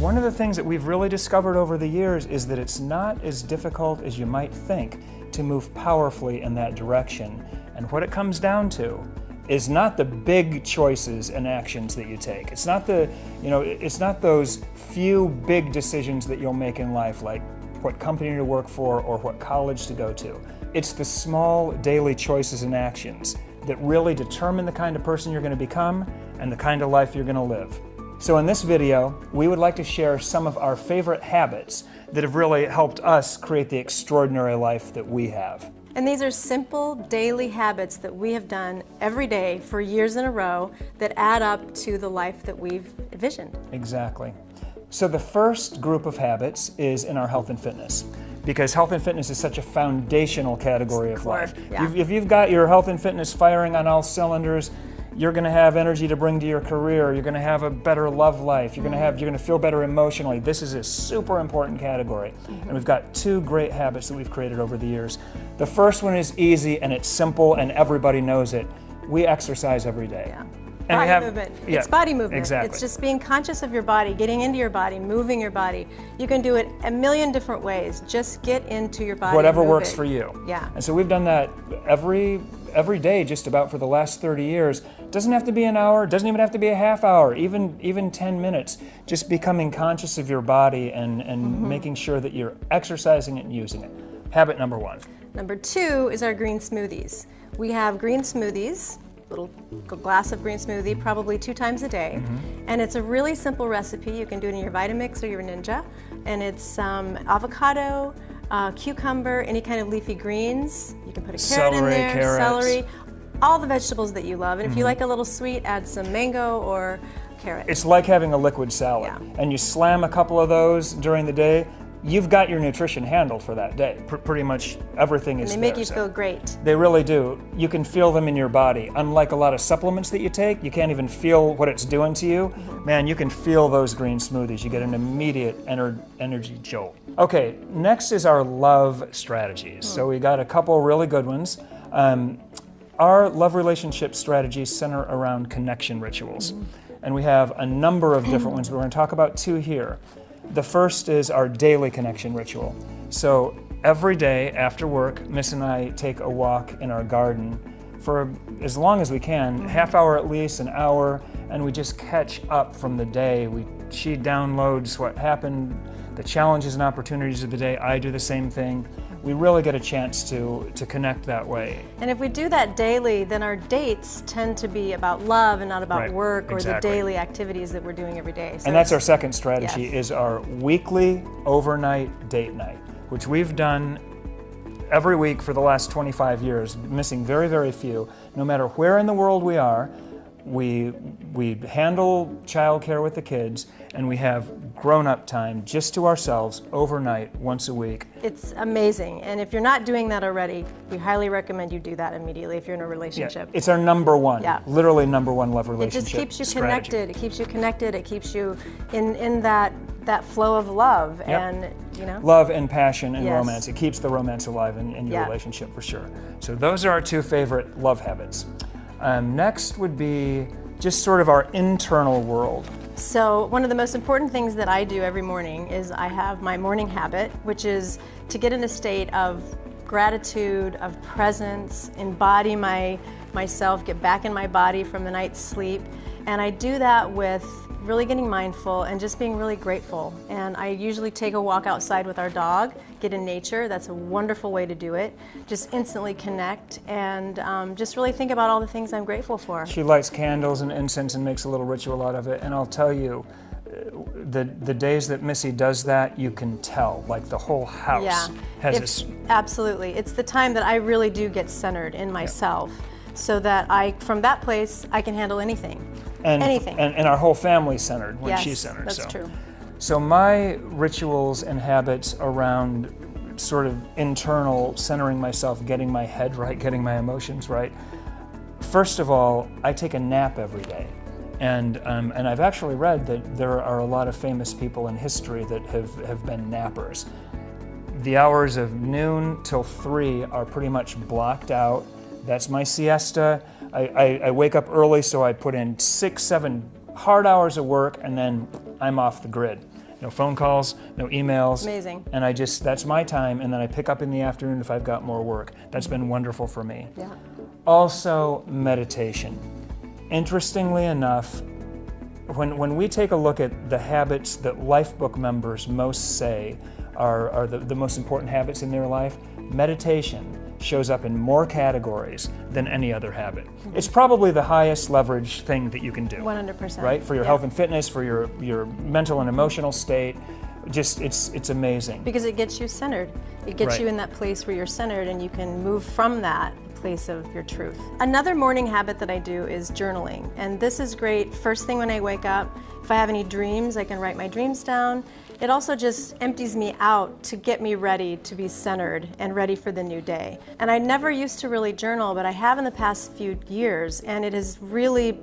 One of the things that we've really discovered over the years is that it's not as difficult as you might think to move powerfully in that direction. And what it comes down to is not the big choices and actions that you take. It's not it's not those few big decisions that you'll make in life, like what company to work for or what college to go to. It's the small daily choices and actions that really determine the kind of person you're going to become and the kind of life you're going to live. So in this video, we would like to share some of our favorite habits that have really helped us create the extraordinary life that we have. And these are simple daily habits that we have done every day for years in a row that add up to the life that we've envisioned. Exactly. So the first group of habits is in our health and fitness, because health and fitness is such a foundational category of life. Yeah. If you've got your health and fitness firing on all cylinders, you're going to have energy to bring to your career. You're going to have a better love life. You're going to feel better emotionally. This is a super important category. And we've got two great habits that we've created over the years. The first one is easy and it's simple and everybody knows it. We exercise every day. Yeah. And body movement. Yeah, it's body movement. Exactly. It's just being conscious of your body, getting into your body, moving your body. You can do it a million different ways. Just get into your body. Whatever and move works it. for you. Yeah. And so we've done that every day just about for the last 30 years. Doesn't have to be an hour, doesn't even have to be a half hour, even 10 minutes. Just becoming conscious of your body and making sure that you're exercising it and using it. Habit number one. Number two is our green smoothies. We have green smoothies, little glass of green smoothie, probably 2 times a day. And it's a really simple recipe. You can do it in your Vitamix or your Ninja. And it's avocado, cucumber, any kind of leafy greens. You can put a carrot in there, carrots. celery, all the vegetables that you love. And if you like a little sweet, add some mango or carrot. It's like having a liquid salad. Yeah. And you slam a couple of those during the day, you've got your nutrition handled for that day. Pretty much everything is and there. they make you feel great. They really do. You can feel them in your body. Unlike a lot of supplements that you take, you can't even feel what it's doing to you. Man, you can feel those green smoothies. You get an immediate energy jolt. Okay, next is our love strategies. So we got a couple really good ones. Our love relationship strategies center around connection rituals. And we have a number of different ones. We're going to talk about 2 here. The first is our daily connection ritual. So every day after work, Miss and I take a walk in our garden for as long as we can, half hour at least, an hour, and we just catch up from the day. She downloads what happened, the challenges and opportunities of the day. I do the same thing. We really get a chance to connect that way. And if we do that daily, then our dates tend to be about love and not about work or the daily activities that we're doing every day. So and that's our second strategy, Yes. is our weekly overnight date night, which we've done every week for the last 25 years, missing very, very few. No matter where in the world we are, we handle childcare with the kids, and we have grown-up time just to ourselves overnight once a week. It's amazing. And if you're not doing that already, we highly recommend you do that immediately if you're in a relationship. Yeah, it's our number one, literally number one love It relationship just keeps you strategy. connected. It keeps you connected. It keeps you in that flow of love and love and passion and Yes. romance. It keeps the romance alive in your Yeah. relationship for sure. So those are our 2 favorite love habits. Next would be just sort of our internal world. So one of the most important things that I do every morning is I have my morning habit, which is to get in a state of gratitude, of presence, embody myself, get back in my body from the night's sleep. And I do that with really getting mindful and just being really grateful. And I usually take a walk outside with our dog, get in nature. That's a wonderful way to do it. Just instantly connect and just really think about all the things I'm grateful for. She lights candles and incense and makes a little ritual out of it. And I'll tell you, the days that Missy does that, you can tell, like the whole house has this. Absolutely. It's the time that I really do get centered in myself so that from that place, I can handle anything. Anything. And our whole family's centered when Yes, she's centered. that's true. So my rituals and habits around sort of internal centering myself, getting my head right, getting my emotions right. First of all, I take a nap every day. And I've actually read that there are a lot of famous people in history that have been nappers. The hours of noon till 3 are pretty much blocked out. That's my siesta. I wake up early, so I put in 6, 7 hard hours of work, and then I'm off the grid. no phone calls, no emails. Amazing. And that's my time, and then I pick up in the afternoon if I've got more work. That's been wonderful for me. Yeah. Also, meditation. Interestingly enough, when we take a look at the habits that Lifebook members most say are the most important habits in their life, meditation shows up in more categories than any other habit. It's probably the highest leverage thing that you can do. 100%. Right? For your Yeah. health and fitness, for your mental and emotional state. Just, it's amazing. Because it gets you centered. It gets Right. you in that place where you're centered and you can move from that place of your truth. Another morning habit that I do is journaling. And this is great first thing when I wake up. If I have any dreams, I can write my dreams down. It also just empties me out to get me ready to be centered and ready for the new day. And I never used to really journal, but I have in the past few years, and it has really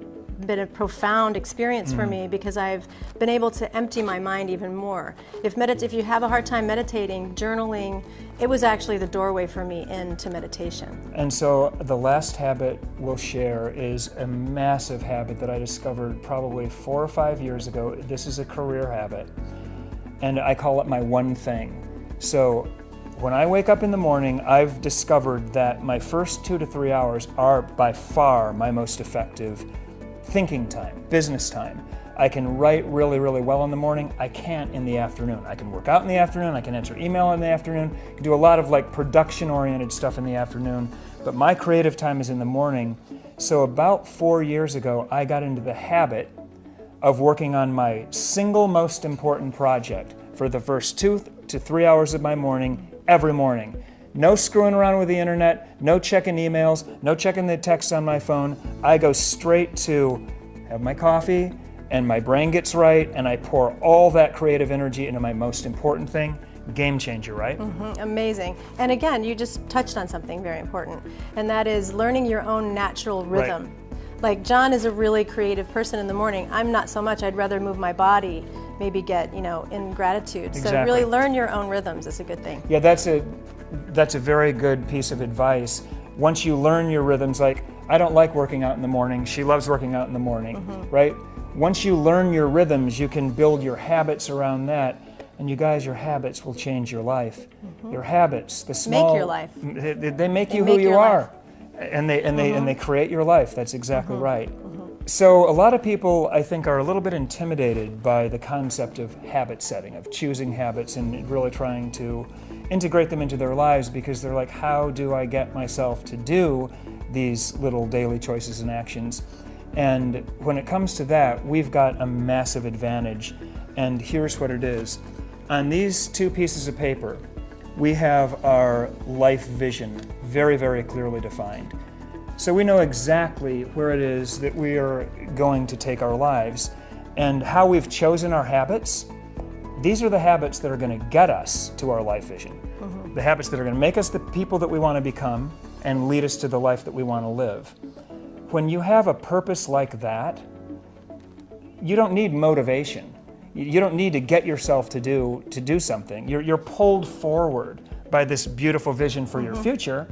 been a profound experience for me because I've been able to empty my mind even more. If you have a hard time meditating, journaling, it was actually the doorway for me into meditation. And so the last habit we'll share is a massive habit that I discovered probably 4 or 5 years ago. This is a career habit, and I call it my one thing. So when I wake up in the morning, I've discovered that my first 2 to 3 hours are by far my most effective thinking time, business time. I can write really, really well in the morning. I can't in the afternoon. I can work out in the afternoon. I can answer email in the afternoon. I can do a lot of like production-oriented stuff in the afternoon. But my creative time is in the morning. So about 4 years ago, I got into the habit of working on my single most important project for the first 2 to 3 hours of my morning, every morning. No screwing around with the internet, no checking emails, no checking the texts on my phone. I go straight to have my coffee, and my brain gets right, and I pour all that creative energy into my most important thing. Game changer, right? Amazing. And again, you just touched on something very important, and that is learning your own natural rhythm. Like John is a really creative person in the morning. I'm not so much. I'd rather move my body, maybe get, in gratitude. So Exactly. really learn your own rhythms is a good thing. Yeah, that's a very good piece of advice. Once you learn your rhythms, like I don't like working out in the morning. She loves working out in the morning, right? Once you learn your rhythms, you can build your habits around that. And you guys, your habits will change your life. Your habits, the small, Make your life. They make you who make you your are, life. and they create your life. That's exactly right. So a lot of people, I think, are a little bit intimidated by the concept of habit setting, of choosing habits and really trying to integrate them into their lives, because they're like, how do I get myself to do these little daily choices and actions? And when it comes to that, we've got a massive advantage. And here's what it is. On these 2 pieces of paper, we have our life vision very, very clearly defined. So we know exactly where it is that we are going to take our lives, and how we've chosen our habits. These are the habits that are going to get us to our life vision. The habits that are going to make us the people that we want to become and lead us to the life that we want to live. When you have a purpose like that, you don't need motivation. You don't need to get yourself to do something. You're pulled forward by this beautiful vision for your future.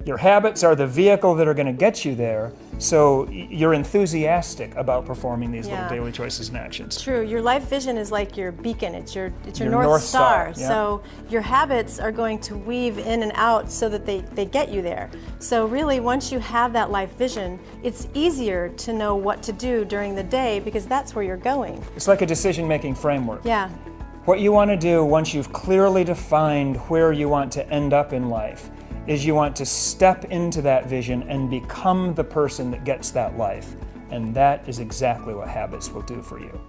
Your habits are the vehicle that are going to get you there, so you're enthusiastic about performing these little Yeah. daily choices and actions. True. Your life vision is like your beacon. It's your Your North North Star. Star, yeah. So your habits are going to weave in and out so that they get you there. So really, once you have that life vision, it's easier to know what to do during the day because that's where you're going. It's like a decision-making framework. Yeah. What you want to do once you've clearly defined where you want to end up in life is you want to step into that vision and become the person that gets that life. And that is exactly what habits will do for you.